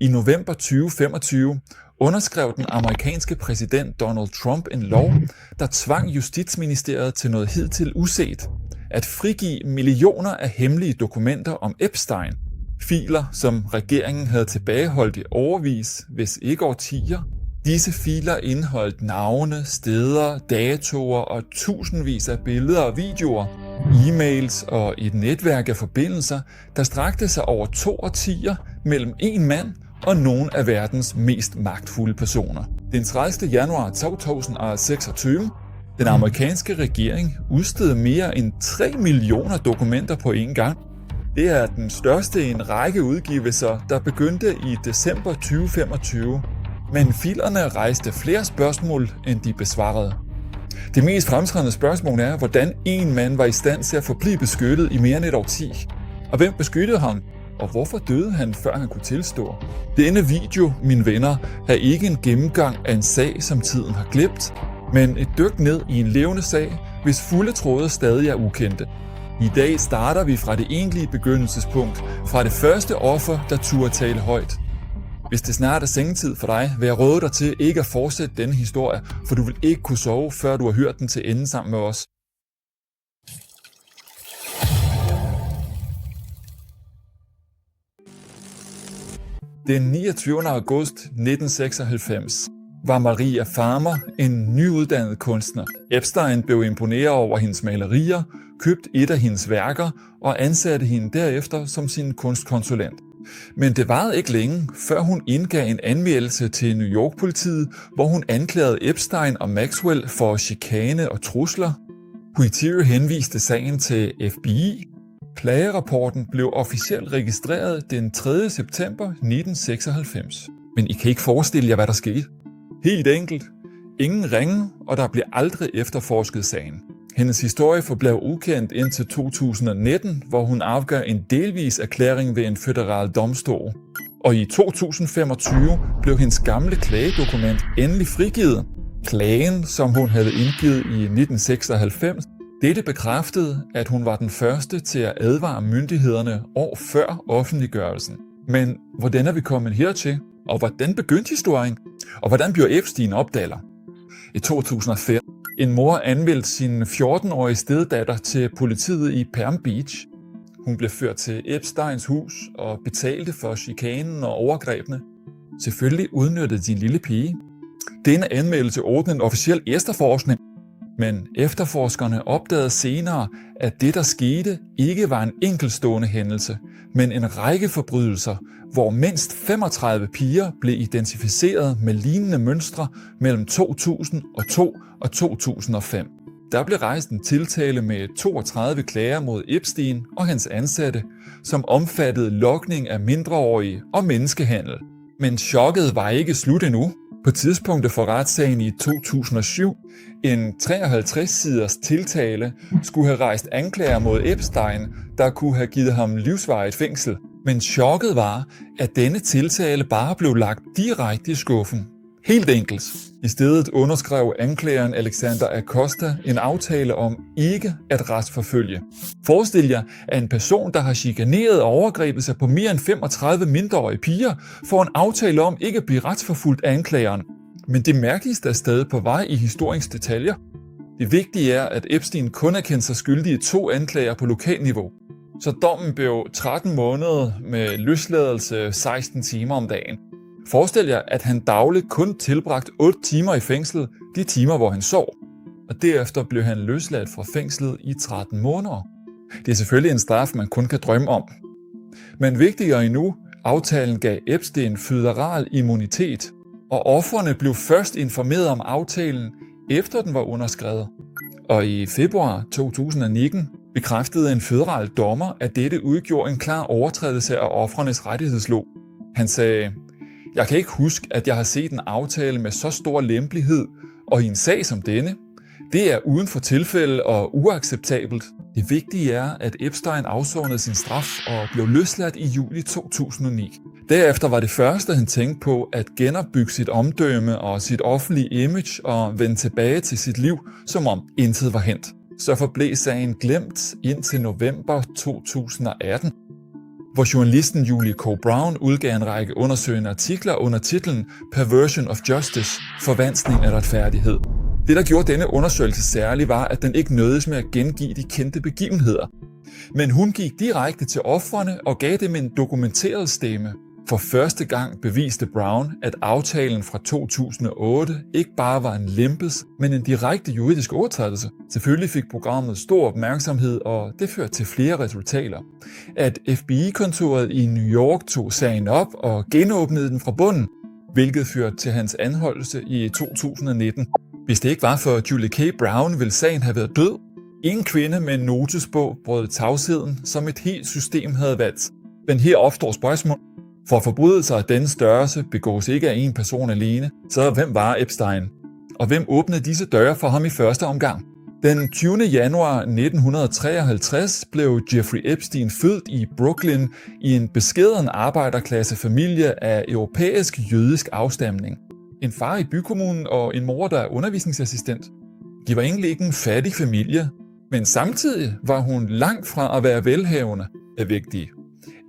I november 2025 underskrev den amerikanske præsident Donald Trump en lov, der tvang Justitsministeriet til noget hidtil uset: at frigive millioner af hemmelige dokumenter om Epstein. Filer, som regeringen havde tilbageholdt i årevis, hvis ikke årtier. Disse filer indeholdt navne, steder, datoer og tusindvis af billeder og videoer, e-mails og et netværk af forbindelser, der strakte sig over 2 årtier mellem en mand og nogle af verdens mest magtfulde personer. Den 30. januar 2026 den amerikanske regering udstedte mere end 3 millioner dokumenter på én gang. Det er den største i en række udgivelser, der begyndte i december 2025. Men filerne rejste flere spørgsmål, end de besvarede. Det mest fremtrædende spørgsmål er, hvordan en mand var i stand til at forblive beskyttet i mere end et årti. Og hvem beskyttede ham? Og hvorfor døde han, før han kunne tilstå? Denne video, mine venner, er ikke en gennemgang af en sag, som tiden har glemt, men et dyk ned i en levende sag, hvis fulde tråde stadig er ukendte. I dag starter vi fra det egentlige begyndelsespunkt, fra det første offer, der turde tale højt. Hvis det snart er sengetid for dig, vil jeg råde dig til ikke at fortsætte denne historie, for du vil ikke kunne sove, før du har hørt den til ende sammen med os. Den 29. august 1996 var Maria Farmer en nyuddannet kunstner. Epstein blev imponeret over hendes malerier, købte et af hendes værker og ansatte hende derefter som sin kunstkonsulent. Men det varede ikke længe, før hun indgav en anmeldelse til New York-politiet, hvor hun anklagede Epstein og Maxwell for chikane og trusler. Politiet henviste sagen til FBI. Klagerapporten blev officielt registreret den 3. september 1996. Men I kan ikke forestille jer, hvad der skete. Helt enkelt. Ingen ringe, og der blev aldrig efterforsket sagen. Hendes historie forblev ukendt indtil 2019, hvor hun afgav en delvis erklæring ved en føderal domstol. Og i 2025 blev hendes gamle klagedokument endelig frigivet. Klagen, som hun havde indgivet i 1996, dette bekræftede, at hun var den første til at advare myndighederne år før offentliggørelsen. Men hvordan er vi kommet hertil? Og hvordan begyndte historien? Og hvordan blev Epstein opdager? I 2005 en mor anmeldte sin 14-årige steddatter til politiet i Palm Beach. Hun blev ført til Epsteins hus og betalte for chikanen og overgrebene. Selvfølgelig udnyttede din lille pige. Denne anmeldelse åbnede en officiel efterforskning, men efterforskerne opdagede senere, at det, der skete, ikke var en enkeltstående hændelse, men en række forbrydelser, hvor mindst 35 piger blev identificeret med lignende mønstre mellem 2002 og 2005. Der blev rejst en tiltale med 32 klager mod Epstein og hans ansatte, som omfattede logning af mindreårige og menneskehandel. Men chokket var ikke slut endnu. På tidspunktet for retssagen i 2007, en 53-siders tiltale, skulle have rejst anklager mod Epstein, der kunne have givet ham livsvarigt fængsel. Men chokket var, at denne tiltale bare blev lagt direkte i skuffen. Helt enkelt. I stedet underskrev anklageren Alexander Acosta en aftale om ikke at retsforfølge. Forestil jer, at en person, der har chikaneret og overgrebet sig på mere end 35 mindreårige piger, får en aftale om ikke at blive retsforfulgt af anklageren. Men det mærkeligste er stadig på vej i historiens detaljer. Det vigtige er, at Epstein kun er kendt sig skyldig i 2 anklager på lokalniveau. Så dommen blev 13 måneder med løsladelse 16 timer om dagen. Forestil jer, at han dagligt kun tilbragt 8 timer i fængslet, de timer, hvor han sov. Og derefter blev han løsladt fra fængslet i 13 måneder. Det er selvfølgelig en straf, man kun kan drømme om. Men vigtigere endnu, aftalen gav Epstein føderal immunitet, og ofrene blev først informeret om aftalen, efter den var underskrevet. Og i februar 2019 bekræftede en føderal dommer, at dette udgjorde en klar overtrædelse af ofrenes rettighedslov. Han sagde: "Jeg kan ikke huske, at jeg har set en aftale med så stor lempelighed, og i en sag som denne. Det er uden for tilfælde og uacceptabelt. Det vigtige er, at Epstein afsonede sin straf og blev løsladt i juli 2009. Derefter var det første, han tænkte på, at genopbygge sit omdømme og sit offentlige image og vende tilbage til sit liv, som om intet var hændt. Så forblev sagen glemt indtil november 2018. hvor journalisten Julie K. Brown udgav en række undersøgende artikler under titlen Perversion of Justice, forvanskning af retfærdighed. Det, der gjorde denne undersøgelse særlig, var, at den ikke nøjedes med at gengive de kendte begivenheder. Men hun gik direkte til ofrene og gav dem en dokumenteret stemme. For første gang beviste Brown, at aftalen fra 2008 ikke bare var en lempelse, men en direkte juridisk overtrædelse. Selvfølgelig fik programmet stor opmærksomhed, og det førte til flere resultater. At FBI-kontoret i New York tog sagen op og genåbnede den fra bunden, hvilket førte til hans anholdelse i 2019. Hvis det ikke var for Julie K. Brown, ville sagen have været død. En kvinde med en notesbog brød tavsheden, som et helt system havde valgt. Men her opstår spørgsmål. For forbrydelser af denne størrelse begås ikke af en person alene, så hvem var Epstein? Og hvem åbnede disse døre for ham i første omgang? Den 20. januar 1953 blev Jeffrey Epstein født i Brooklyn i en beskeden arbejderklassefamilie af europæisk jødisk afstamning. En far i bykommunen og en mor, der er undervisningsassistent. De var egentlig ikke en fattig familie, men samtidig var hun langt fra at være velhavende af vigtige.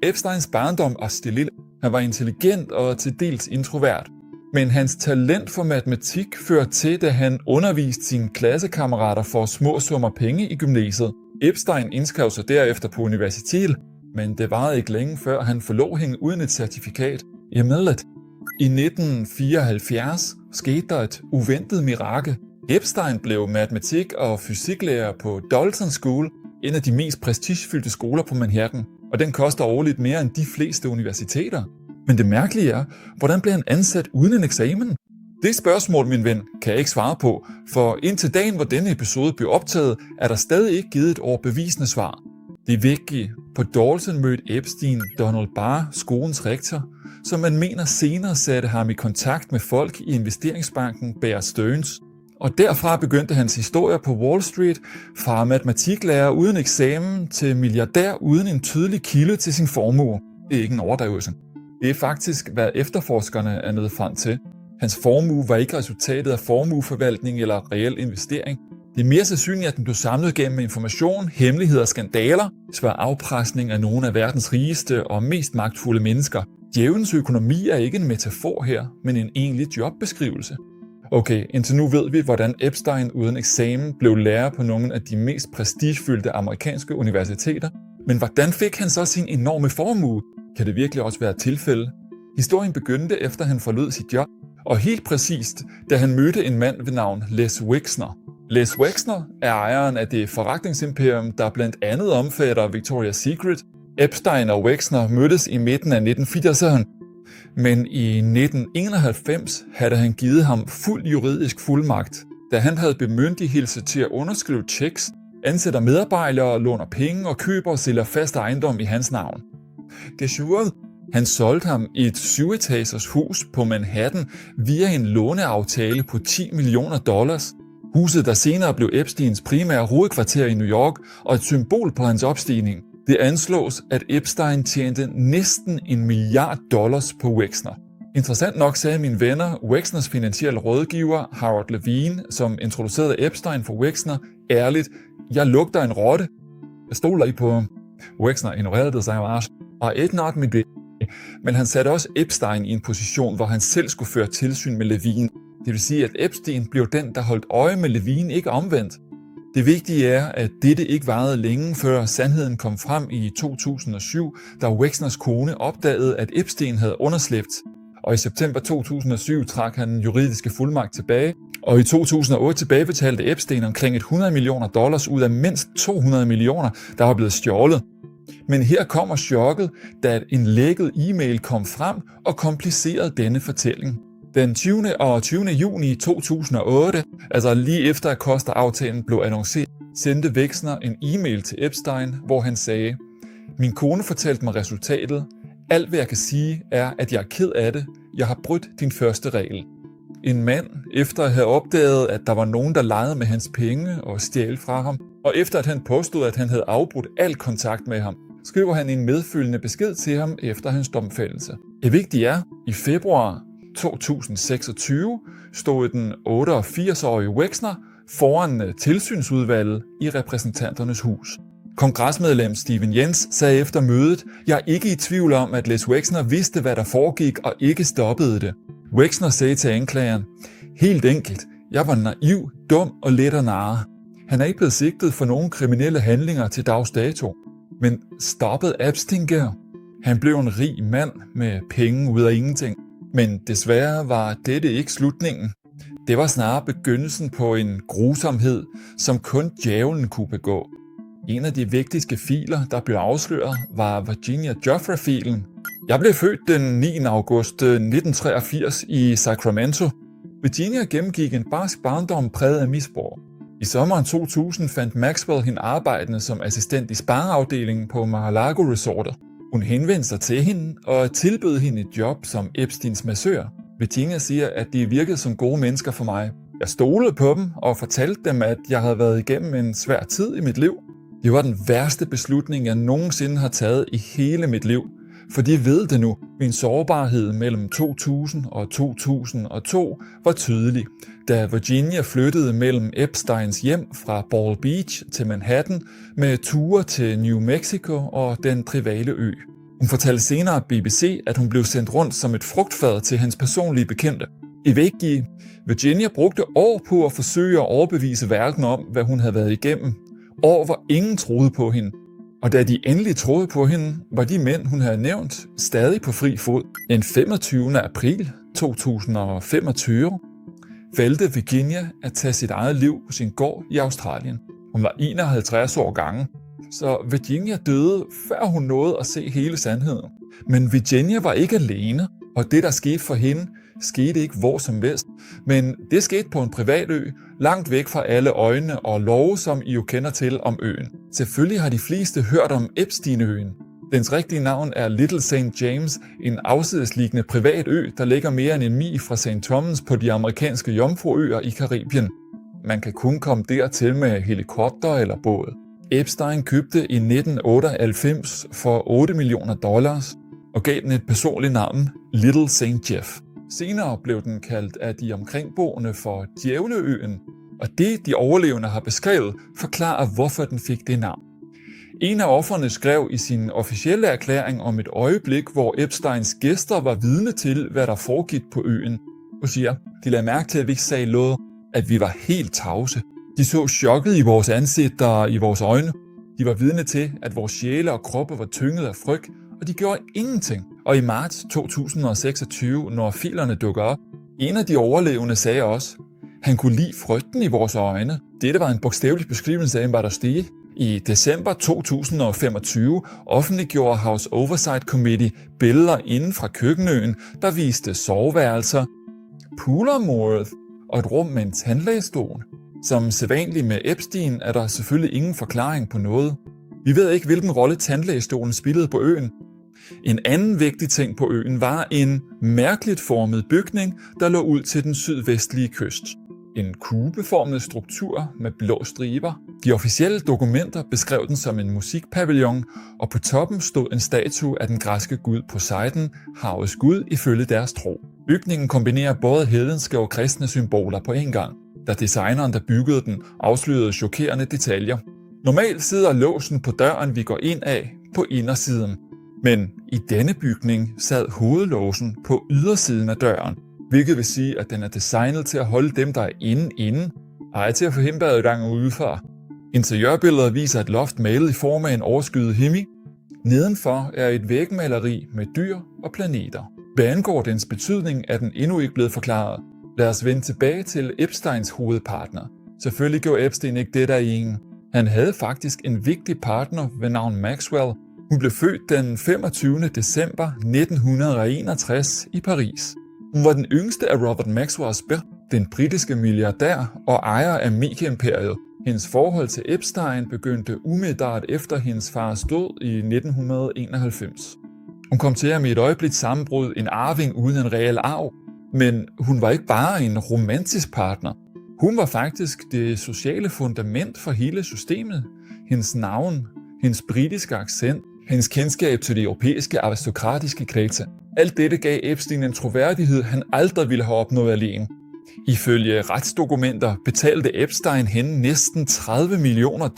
Epsteins barndom var stille. Han var intelligent og til dels introvert. Men hans talent for matematik førte til, da han underviste sine klassekammerater for små summer penge i gymnasiet. Epstein indskrev sig derefter på universitetet, men det varede ikke længe før han forlod hende uden et certifikat. I 1974 skete der et uventet mirakel. Epstein blev matematik- og fysiklærer på Dalton School, en af de mest prestigefyldte skoler på Manhattan, og den koster årligt mere end de fleste universiteter. Men det mærkelige er, hvordan blev han ansat uden en eksamen? Det spørgsmål, min ven, kan jeg ikke svare på, for indtil dagen, hvor denne episode blev optaget, er der stadig ikke givet et overbevisende svar. Det er vigtigt. På Dalton mødte Epstein Donald Barr, skolens rektor, som man mener senere satte ham i kontakt med folk i investeringsbanken Bear Stearns. Og derfra begyndte hans historie på Wall Street, fra matematiklærer uden eksamen til milliardær uden en tydelig kilde til sin formue. Det er ikke en overdrivelse. Det er faktisk, hvad efterforskerne er nået frem til. Hans formue var ikke resultatet af formueforvaltning eller reel investering. Det er mere sandsynligt, at den blev samlet gennem information, hemmeligheder og skandaler, svær afpresning af nogle af verdens rigeste og mest magtfulde mennesker. Djævelens økonomi er ikke en metafor her, men en egentlig jobbeskrivelse. Okay, indtil nu ved vi, hvordan Epstein uden eksamen blev lærer på nogle af de mest prestigefyldte amerikanske universiteter. Men hvordan fik han så sin enorme formue? Kan det virkelig også være et tilfælde? Historien begyndte efter han forlod sit job, og helt præcist, da han mødte en mand ved navn Les Wexner. Les Wexner er ejeren af det forretningsimperium, der blandt andet omfatter Victoria's Secret. Epstein og Wexner mødtes i midten af 1980'erne, men i 1991 havde han givet ham fuld juridisk fuldmagt, da han havde bemyndigelse til at underskrive checks, ansætter medarbejdere, låner penge og køber og sælger fast ejendom i hans navn. Desuden, han solgte ham et 7-etagers hus på Manhattan via en låneaftale på $10 millioner. Huset, der senere blev Epsteins primære hovedkvarter i New York og et symbol på hans opstigning. Det anslås, at Epstein tjente næsten $1 milliard på Wexner. Interessant nok sagde mine venner, Wexners finansielle rådgiver Howard Levine, som introducerede Epstein for Wexner, ærligt, jeg lugter en rotte. Jeg stoler ikke på ham. Wexner ignorerede det, sagde Mars. Og et not med det. Men han satte også Epstein i en position, hvor han selv skulle føre tilsyn med Levine. Det vil sige, at Epstein blev den, der holdt øje med Levine, ikke omvendt. Det vigtige er, at dette ikke varede længe før sandheden kom frem i 2007, da Wexners kone opdagede, at Epstein havde underslæbt. Og i september 2007 trak han den juridiske fuldmagt tilbage, og i 2008 tilbagebetalte Epstein omkring $100 millioner ud af mindst 200 millioner, der var blevet stjålet. Men her kommer chokket, da en lækket e-mail kom frem og komplicerede denne fortælling. Den 20. og 20. juni 2008, altså lige efter at Costa-aftalen blev annonceret, sendte Wexner en e-mail til Epstein, hvor han sagde: "Min kone fortalte mig resultatet. Alt hvad jeg kan sige er, at jeg er ked af det. Jeg har brudt din første regel." En mand, efter at have opdaget, at der var nogen, der legede med hans penge og stjal fra ham, og efter at han påstod, at han havde afbrudt al kontakt med ham, skriver han en medfølgende besked til ham efter hans domfældelse. Det vigtige er, i februar 2026 stod den 88-årige Wexner foran tilsynsudvalget i repræsentanternes hus. Kongresmedlem Steven Jens sagde efter mødet, jeg er ikke i tvivl om, at Les Wexner vidste, hvad der foregik og ikke stoppede det. Wexner sagde til anklageren, helt enkelt, jeg var naiv, dum og let at narre. Han er ikke blevet sigtet for nogen kriminelle handlinger til dags dato. Men stoppede Epstein gær? Han blev en rig mand med penge ud af ingenting. Men desværre var dette ikke slutningen. Det var snarere begyndelsen på en grusomhed, som kun djævlen kunne begå. En af de vigtigste filer, der blev afsløret, var Virginia Giuffre-filen. Jeg blev født den 9. august 1983 i Sacramento. Virginia gennemgik en barsk barndom præget af misbrug. I sommeren 2000 fandt Maxwell hende arbejdende som assistent i spareafdelingen på Mar-a-Lago Resortet. Hun henvendte sig til hende og tilbød hende et job som Epsteins massør. Virginia siger, at de virkede som gode mennesker for mig. Jeg stolede på dem og fortalte dem, at jeg havde været igennem en svær tid i mit liv. Det var den værste beslutning, jeg nogensinde har taget i hele mit liv. For de ved det nu. Min sårbarhed mellem 2000 og 2002 var tydelig, da Virginia flyttede mellem Epsteins hjem fra Ball Beach til Manhattan med ture til New Mexico og den trivale ø. Hun fortalte senere BBC, at hun blev sendt rundt som et frugtfad til hans personlige bekendte. I Væggie, Virginia brugte år på at forsøge at overbevise verden om, hvad hun havde været igennem. År, hvor ingen troede på hende. Og da de endelig troede på hende, var de mænd, hun havde nævnt, stadig på fri fod. Den 25. april 2025 valgte Virginia at tage sit eget liv på sin gård i Australien. Hun var 51 år gammel, så Virginia døde, før hun nåede at se hele sandheden. Men Virginia var ikke alene, og det, der skete for hende, skete ikke hvor som helst. Men det skete på en privat ø, langt væk fra alle øjne og love, som I jo kender til om øen. Selvfølgelig har de fleste hørt om Epstein-øen. Dens rigtige navn er Little St. James, en afsidesliggende privat ø, der ligger mere end en mil fra St. Thomas på de amerikanske Jomfruøer i Karibien. Man kan kun komme dertil med helikopter eller båd. Epstein købte i 1998 for $8 millioner og gav den et personligt navn, Little St. Jeff. Senere blev den kaldt af de omkringboende for Djævleøen, og det, de overlevende har beskrevet, forklarer, hvorfor den fik det navn. En af ofrene skrev i sin officielle erklæring om et øjeblik, hvor Epsteins gæster var vidne til, hvad der foregik på øen, og siger, de lagde mærke til, at vi ikke sagde noget, at vi var helt tavse. De så chokket i vores ansigter og i vores øjne. De var vidne til, at vores sjæle og kroppe var tynget af frygt, og de gjorde ingenting. Og i marts 2026, når filerne dukker op, en af de overlevende sagde også, han kunne lide frygten i vores øjne. Dette var en bogstavelig beskrivelse af, hvad der steg. I december 2025 offentliggjorde House Oversight Committee billeder inden fra køkkenøen, der viste soveværelser, poolområdet og et rum med en tandlægestol. Som sædvanligt med Epstein er der selvfølgelig ingen forklaring på noget. Vi ved ikke, hvilken rolle tandlægestolen spillede på øen. En anden vigtig ting på øen var en mærkeligt formet bygning, der lå ud til den sydvestlige kyst. En kubeformet struktur med blå striber. De officielle dokumenter beskrev den som en musikpavillon, og på toppen stod en statue af den græske gud Poseidon, havets gud ifølge deres tro. Bygningen kombinerer både hedenske og kristne symboler på en gang, da designeren, der byggede den, afslørede chokerende detaljer. Normalt sidder låsen på døren, vi går ind af, på indersiden. Men i denne bygning sad hovedlåsen på ydersiden af døren, hvilket vil sige, at den er designet til at holde dem, der er inde, ej til at forhindre adgang udefra. Interiørbilleder viser et loft malet i form af en overskyet himmel. Nedenfor er et vægmaleri med dyr og planeter. Hvad angår dens betydning, er den endnu ikke blevet forklaret. Lad os vende tilbage til Epsteins hovedpartner. Selvfølgelig gjorde Epstein ikke det der i en. Han havde faktisk en vigtig partner ved navn Maxwell. Hun blev født den 25. december 1961 i Paris. Hun var den yngste af Robert Maxwells børn, den britiske milliardær og ejer af medieimperiet. Hendes forhold til Epstein begyndte umiddelbart efter hendes fars død i 1991. Hun kom til ham i et øjeblik sammenbrud, en arving uden en reel arv. Men hun var ikke bare en romantisk partner. Hun var faktisk det sociale fundament for hele systemet. Hendes navn, hendes britiske accent, hendes kendskab til de europæiske aristokratiske kredse. Alt dette gav Epstein en troværdighed, han aldrig ville have opnået alene. Ifølge retsdokumenter betalte Epstein hende næsten $30 millioner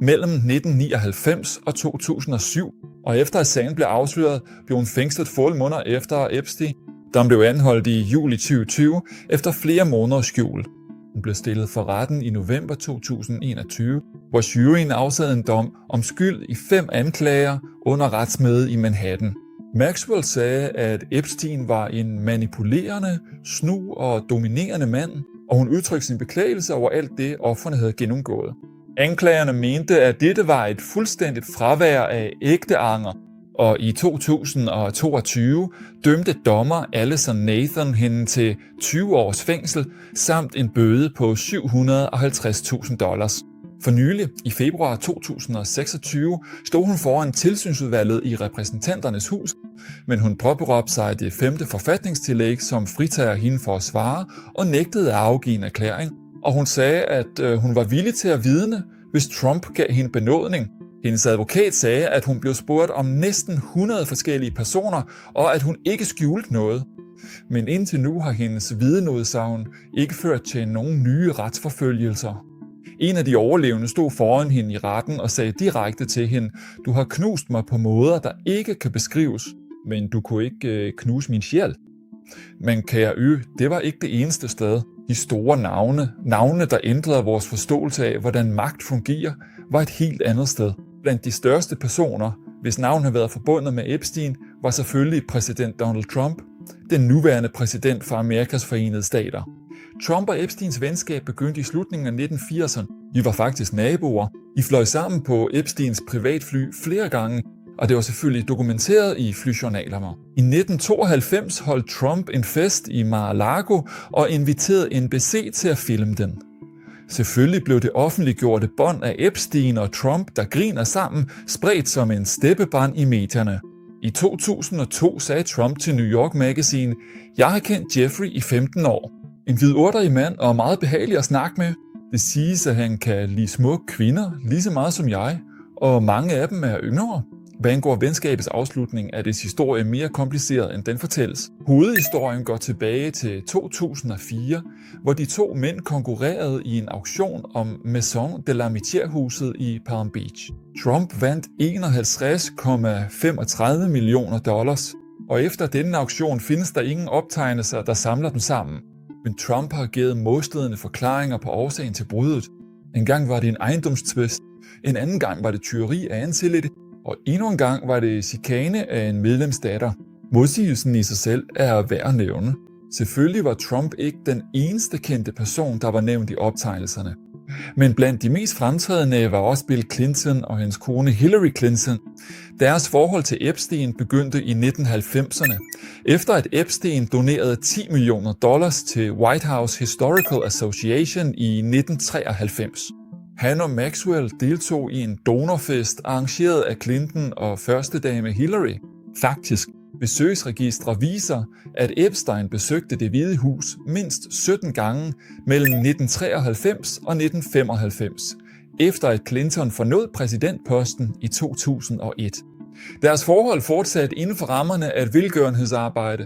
mellem 1999 og 2007, og efter at sagen blev afsløret, blev hun fængslet få måneder efter Epstein, da hun blev anholdt i juli 2020 efter flere måneders skjul. Hun blev stillet for retten i november 2021, hvor juryen afsagde en dom om skyld i 5 anklager under retsmødet i Manhattan. Maxwell sagde, at Epstein var en manipulerende, snu og dominerende mand, og hun udtrykte sin beklagelse over alt det, ofrene havde gennemgået. Anklagerne mente, at dette var et fuldstændigt fravær af ægte anger, og i 2022 dømte dommer Alison Nathan hende til 20 års fængsel samt en bøde på $750.000. For nylig, i februar 2026, stod hun foran tilsynsudvalget i repræsentanternes hus, men hun påberåbte sig det 5. forfatningstillæg, som fritager hende for at svare, og nægtede at afgive en erklæring. Og hun sagde, at hun var villig til at vidne, hvis Trump gav hende benådning. Hendes advokat sagde, at hun blev spurgt om næsten 100 forskellige personer, og at hun ikke skjulte noget. Men indtil nu har hendes vidneudsagn ikke ført til nogen nye retsforfølgelser. En af de overlevende stod foran hende i retten og sagde direkte til hende, "Du har knust mig på måder, der ikke kan beskrives, men du kunne ikke knuse min sjæl." Men kære det var ikke det eneste sted. De store navne, der ændrede vores forståelse af, hvordan magt fungerer, var et helt andet sted. Blandt de største personer, hvis navn har været forbundet med Epstein, var selvfølgelig præsident Donald Trump, den nuværende præsident for Amerikas Forenede Stater. Trump og Epsteins venskab begyndte i slutningen af 1980'erne. De var faktisk naboer. De fløj sammen på Epsteins privatfly flere gange, og det var selvfølgelig dokumenteret i flyjournalerne. I 1992 holdt Trump en fest i Mar-a-Lago og inviterede NBC til at filme den. Selvfølgelig blev det offentliggjorte bånd af Epstein og Trump, der griner sammen, spredt som en steppebrand i medierne. I 2002 sagde Trump til New York Magazine, "Jeg har kendt Jeffrey i 15 år. En vidunderlig mand og meget behagelig at snakke med. Det siges, at han kan lide smukke kvinder lige så meget som jeg, og mange af dem er yngre." Hvad angår venskabets afslutning, er dets historie mere kompliceret, end den fortælles. Hovedhistorien går tilbage til 2004, hvor de 2 mænd konkurrerede i en auktion om Maison de l'Amitié-huset i Palm Beach. Trump vandt $51,35 millioner, og efter denne auktion findes der ingen optegnelser, der samler dem sammen. Men Trump har givet modstridende forklaringer på årsagen til bruddet. En gang var det en ejendomstvist, en anden gang var det tyveri af antillidt, og endnu en gang var det chikane af en medlemsdatter. Modsigelsen i sig selv er værd at nævne. Selvfølgelig var Trump ikke den eneste kendte person, der var nævnt i optegnelserne. Men blandt de mest fremtrædende var også Bill Clinton og hans kone Hillary Clinton. Deres forhold til Epstein begyndte i 1990'erne, efter at Epstein donerede $10 millioner til White House Historical Association i 1993. Han og Maxwell deltog i en donorfest arrangeret af Clinton og førstedame Hillary. Faktisk, besøgsregistre viser, at Epstein besøgte Det Hvide Hus mindst 17 gange mellem 1993 og 1995, efter at Clinton forlod præsidentposten i 2001. Deres forhold fortsatte inden for rammerne af et velgørenhedsarbejde.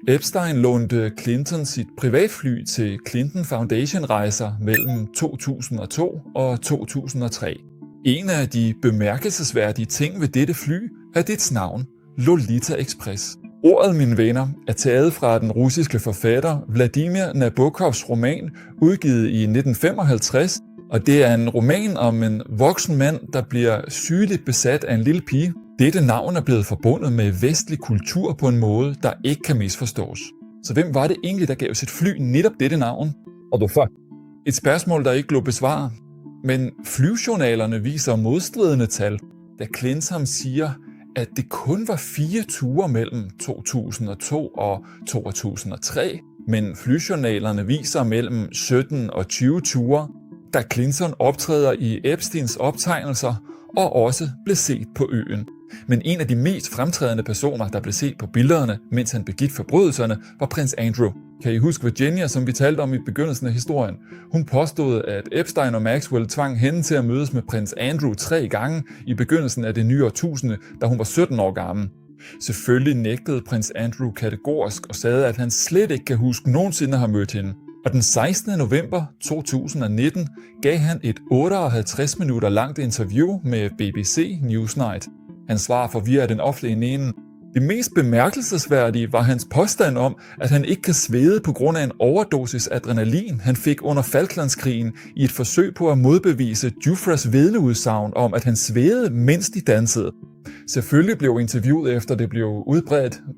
Epstein lånte Clinton sit privatfly til Clinton Foundation-rejser mellem 2002 og 2003. En af de bemærkelsesværdige ting ved dette fly er dets navn, Lolita Express. Ordet, mine venner, er taget fra den russiske forfatter Vladimir Nabokovs roman, udgivet i 1955, og det er en roman om en voksen mand, der bliver sygeligt besat af en lille pige. Dette navn er blevet forbundet med vestlig kultur på en måde, der ikke kan misforstås. Så hvem var det egentlig, der gav sit fly netop dette navn? Og hvorfor? Et spørgsmål, der ikke lå besvaret. Men flyjournalerne viser modstridende tal, da Clinton siger, at det kun var 4 ture mellem 2002 og 2003, men flyjournalerne viser mellem 17 og 20 ture, da Clinton optræder i Epsteins optegnelser og også blev set på øen. Men en af de mest fremtrædende personer, der blev set på billederne, mens han begik forbrydelserne, var prins Andrew. Kan I huske Virginia, som vi talte om i begyndelsen af historien? Hun påstod, at Epstein og Maxwell tvang hende til at mødes med prins Andrew 3 gange i begyndelsen af det nye årtusinde, da hun var 17 år gammel. Selvfølgelig nægtede prins Andrew kategorisk og sagde, at han slet ikke kan huske nogensinde at have mødt hende. Og den 16. november 2019 gav han et 58 minutter langt interview med BBC Newsnight. Han svarer forvirrer den offentlige mening. Det mest bemærkelsesværdige var hans påstand om, at han ikke kan svede på grund af en overdosis adrenalin, han fik under Falklandskrigen i et forsøg på at modbevise Giuffres vidneudsagn om, at han svedede, mens de dansede. Selvfølgelig blev interviewet efter det blev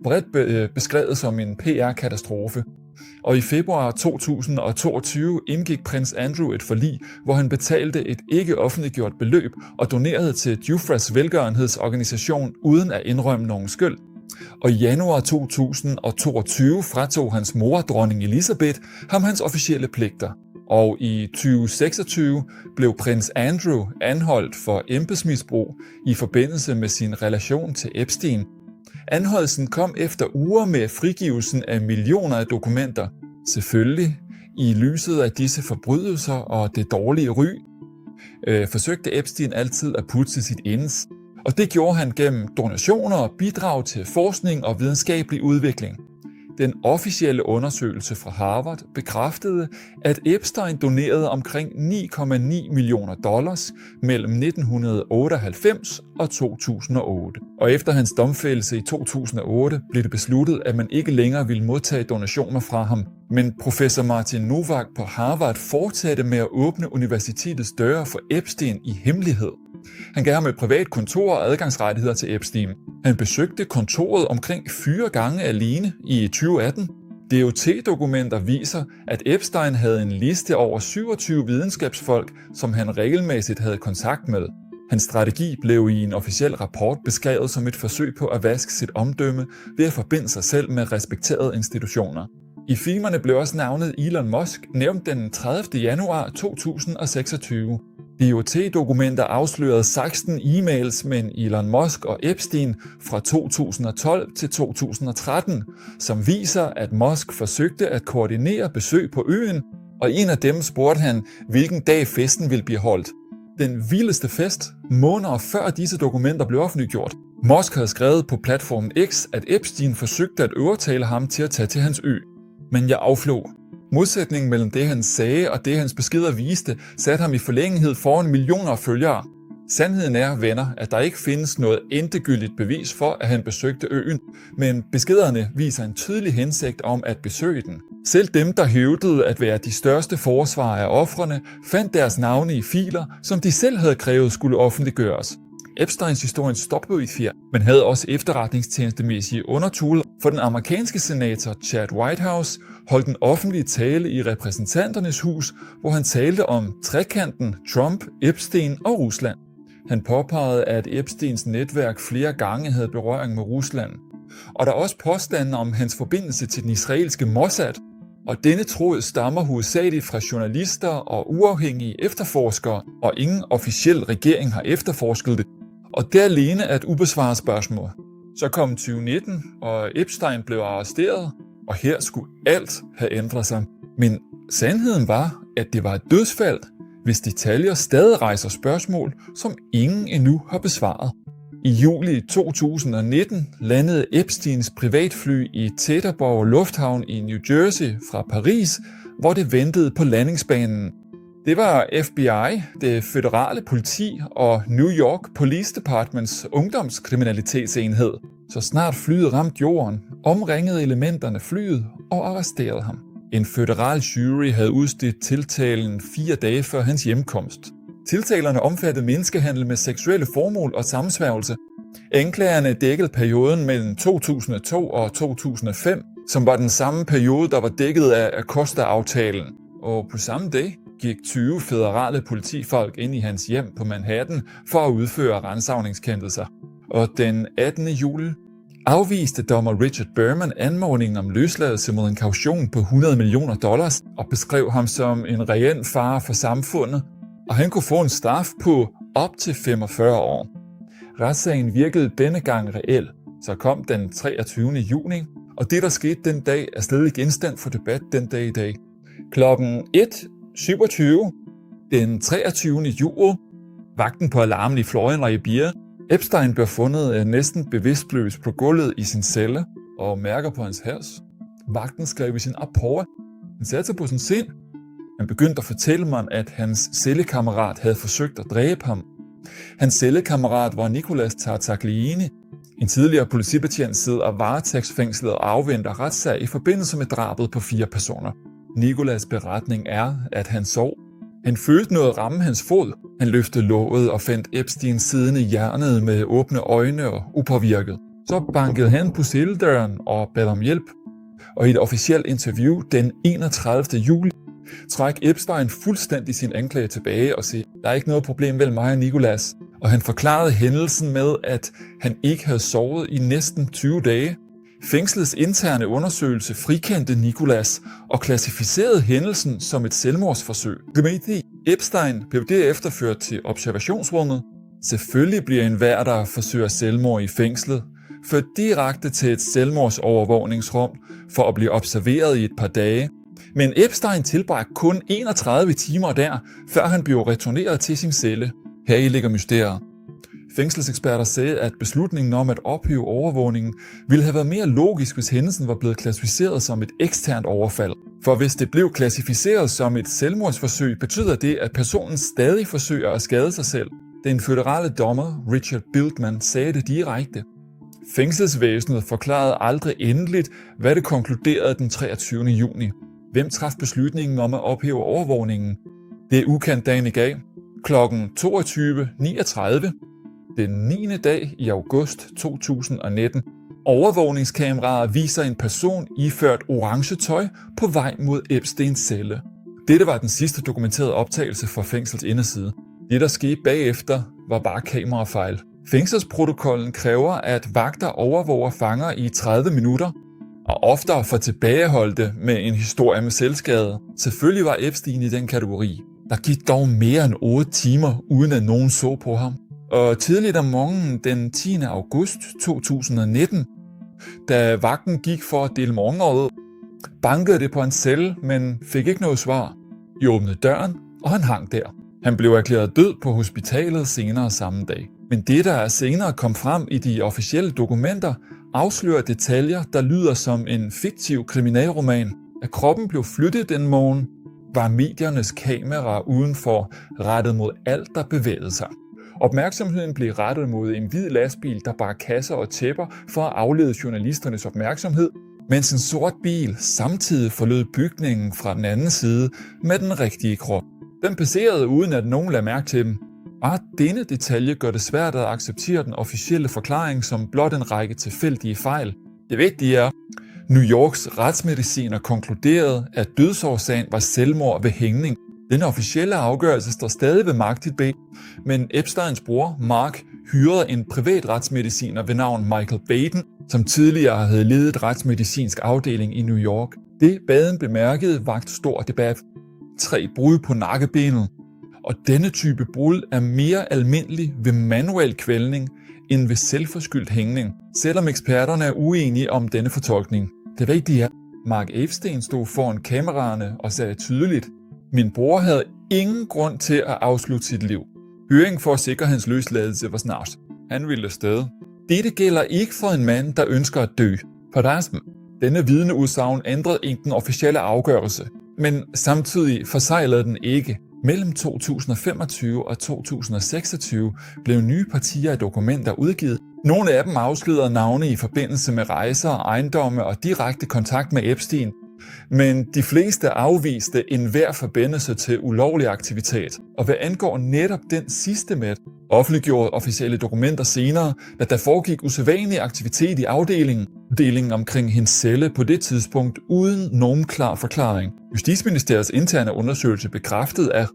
bredt beskrevet som en PR-katastrofe. Og i februar 2022 indgik prins Andrew et forlig, hvor han betalte et ikke offentliggjort beløb og donerede til Giuffres velgørenhedsorganisation uden at indrømme nogen skyld. Og i januar 2022 fratog hans mor, dronning Elizabeth, ham hans officielle pligter. Og i 2026 blev prins Andrew anholdt for embedsmisbrug i forbindelse med sin relation til Epstein. Anholdelsen kom efter uger med frigivelsen af millioner af dokumenter. Selvfølgelig, i lyset af disse forbrydelser og det dårlige ry, forsøgte Epstein altid at pudse sit indes. Og det gjorde han gennem donationer og bidrag til forskning og videnskabelig udvikling. Den officielle undersøgelse fra Harvard bekræftede, at Epstein donerede omkring $9,9 millioner mellem 1998 og 2008. Og efter hans domfældelse i 2008 blev det besluttet, at man ikke længere ville modtage donationer fra ham. Men professor Martin Nowak på Harvard fortsatte med at åbne universitetets døre for Epstein i hemmelighed. Han gav ham et privat kontor og adgangsrettigheder til Epstein. Han besøgte kontoret omkring 4 gange alene i 2018. DOT-dokumenter viser, at Epstein havde en liste over 27 videnskabsfolk, som han regelmæssigt havde kontakt med. Hans strategi blev i en officiel rapport beskrevet som et forsøg på at vaske sit omdømme ved at forbinde sig selv med respekterede institutioner. I filmerne blev også navnet Elon Musk nævnt den 30. januar 2026. DOT-dokumenter afslørede 16 e-mails mellem Elon Musk og Epstein fra 2012 til 2013, som viser, at Musk forsøgte at koordinere besøg på øen, og en af dem spurgte han, hvilken dag festen ville blive holdt. Den vildeste fest, måneder før disse dokumenter blev offentliggjort. Musk havde skrevet på platformen X, at Epstein forsøgte at overtale ham til at tage til hans ø. Men jeg afflog. Modsætningen mellem det, han sagde og det, hans beskeder viste, satte ham i forlængethed foran millioner af følgere. Sandheden er, venner, at der ikke findes noget endegyldigt bevis for, at han besøgte øen, men beskederne viser en tydelig hensigt om at besøge den. Selv dem, der hævdede at være de største forsvarere af ofrene, fandt deres navne i filer, som de selv havde krævet skulle offentliggøres. Epsteins historien stoppede i fjer, men havde også efterretningstjenestemæssige undertool, for den amerikanske senator Chad Whitehouse holdt en offentlig tale i repræsentanternes hus, hvor han talte om trekanten Trump, Epstein og Rusland. Han påpegede, at Epsteins netværk flere gange havde berøring med Rusland. Og der er også påstande om hans forbindelse til den israelske Mossad, og denne tråd stammer hovedsageligt fra journalister og uafhængige efterforskere, og ingen officiel regering har efterforsket det. Og det alene er et ubesvaret spørgsmål. Så kom 2019, og Epstein blev arresteret, og her skulle alt have ændret sig. Men sandheden var, at det var et dødsfald, hvis detaljer stadig rejser spørgsmål, som ingen endnu har besvaret. I juli 2019 landede Epsteins privatfly i Teterboro Lufthavn i New Jersey fra Paris, hvor det ventede på landingsbanen. Det var FBI, det føderale politi og New York Police Departments ungdomskriminalitetsenhed. Så snart flyet ramte jorden, omringede elementerne flyet og arresterede ham. En føderal jury havde udstedt tiltalen 4 dage før hans hjemkomst. Tiltalerne omfattede menneskehandel med seksuelle formål og sammensværgelse. Anklagerne dækkede perioden mellem 2002 og 2005, som var den samme periode, der var dækket af Acosta-aftalen. Og på samme dag gik 20 føderale politifolk ind i hans hjem på Manhattan for at udføre ransagningskendelser. Og den 18. juli afviste dommer Richard Berman anmodningen om løsladelse mod en kaution på $100 millioner og beskrev ham som en reel fare for samfundet, og han kunne få en straf på op til 45 år. Retssagen virkede denne gang reel, så kom den 23. juni, og det der skete den dag er stadig genstand for debat den dag i dag. Klokken 1:27 den 23. juli, vagten på alarmen i Florian Riviera, Epstein blev fundet næsten bevidstløs på gulvet i sin celle og mærker på hans hals. Vagten skrev i sin rapport: Han satte sig på sin sind. Han begyndte at fortælle mig, at hans cellekammerat havde forsøgt at dræbe ham. Hans cellekammerat var Nicolas Tartagliini. En tidligere politibetjent sidder varetægtsfængslet og afventer retssag i forbindelse med drabet på 4 personer. Nicolas' beretning er, at han sov. Han følte noget ramme hans fod. Han løftede låget og fandt Epstein siddende i hjørnet med åbne øjne og upåvirket. Så bankede han på celledøren og bad om hjælp. Og i et officielt interview den 31. juli træk Epstein fuldstændig sin anklage tilbage og sagde, der er ikke noget problem mellem mig og Nicolas. Og han forklarede hændelsen med, at han ikke havde sovet i næsten 20 dage. Fængslets interne undersøgelse frikendte Nicolas og klassificerede hændelsen som et selvmordsforsøg. Epstein blev derefter ført til observationsrummet. Selvfølgelig bliver enhver, der forsøger selvmord i fængslet, ført direkte til et selvmordsovervågningsrum for at blive observeret i et par dage. Men Epstein tilbragte kun 31 timer der, før han blev returneret til sin celle. Heri ligger mysteriet. Fængselseksperter sagde, at beslutningen om at ophæve overvågningen ville have været mere logisk, hvis hændelsen var blevet klassificeret som et eksternt overfald. For hvis det blev klassificeret som et selvmordsforsøg, betyder det, at personen stadig forsøger at skade sig selv. Den føderale dommer, Richard Biltman, sagde det direkte. Fængselsvæsenet forklarede aldrig endeligt, hvad det konkluderede den 23. juni. Hvem traf beslutningen om at ophæve overvågningen? Det er ukendt dagen i dag. Klokken 22.39. Den 9. dag i august 2019. Overvågningskameraer viser en person iført orange tøj på vej mod Epsteins celle. Dette var den sidste dokumenterede optagelse fra fængslets inderside. Det, der skete bagefter, var bare kamerafejl. Fængselsprotokollen kræver, at vagter overvåger fanger i 30 minutter, og oftere får tilbageholdte med en historie med selvskade. Selvfølgelig var Epstein i den kategori. Der gik dog mere end 8 timer, uden at nogen så på ham. Og tidligt om morgenen den 10. august 2019, da vagten gik for at dele morgenmad, bankede det på hans celle, men fik ikke noget svar. De åbnede døren, og han hang der. Han blev erklæret død på hospitalet senere samme dag. Men det, der senere kom frem i de officielle dokumenter, afslører detaljer, der lyder som en fiktiv kriminalroman. At kroppen blev flyttet den morgen, var mediernes kamera udenfor rettet mod alt, der bevægede sig. Opmærksomheden blev rettet mod en hvid lastbil, der bar kasser og tæpper for at aflede journalisternes opmærksomhed, mens en sort bil samtidig forlod bygningen fra den anden side med den rigtige krop. Den passerede uden at nogen lagde mærke til dem. Bare denne detalje gør det svært at acceptere den officielle forklaring som blot en række tilfældige fejl. Det vigtige er, New Yorks retsmediciner konkluderede, at dødsårsagen var selvmord ved hængning. Den officielle afgørelse står stadig ved magt i B, men Epsteins bror, Mark, hyrede en privat retsmediciner ved navn Michael Baden, som tidligere havde ledet retsmedicinsk afdeling i New York. Det Baden bemærkede vagt stor debat. 3 brud på nakkebenet. Og denne type brud er mere almindelig ved manuel kvælning end ved selvforskyldt hængning, selvom eksperterne er uenige om denne fortolkning. Det vigtige er, Mark Epstein stod foran kameraerne og sagde tydeligt, min bror havde ingen grund til at afslutte sit liv. Høringen for at sikre hans løsladelse var snart. Han ville afsted. Dette gælder ikke for en mand, der ønsker at dø. For denne vidneudsagn ændrede ikke den officielle afgørelse, men samtidig forsejlede den ikke. Mellem 2025 og 2026 blev nye partier af dokumenter udgivet. Nogle af dem afslørede navne i forbindelse med rejser, ejendomme og direkte kontakt med Epstein. Men de fleste afviste enhver forbindelse til ulovlig aktivitet. Og hvad angår netop den sidste med, offentliggjorde officielle dokumenter senere, at der foregik usædvanlig aktivitet i afdelingen omkring hendes celle på det tidspunkt uden nogen klar forklaring. Justitsministeriets interne undersøgelse bekræftede, at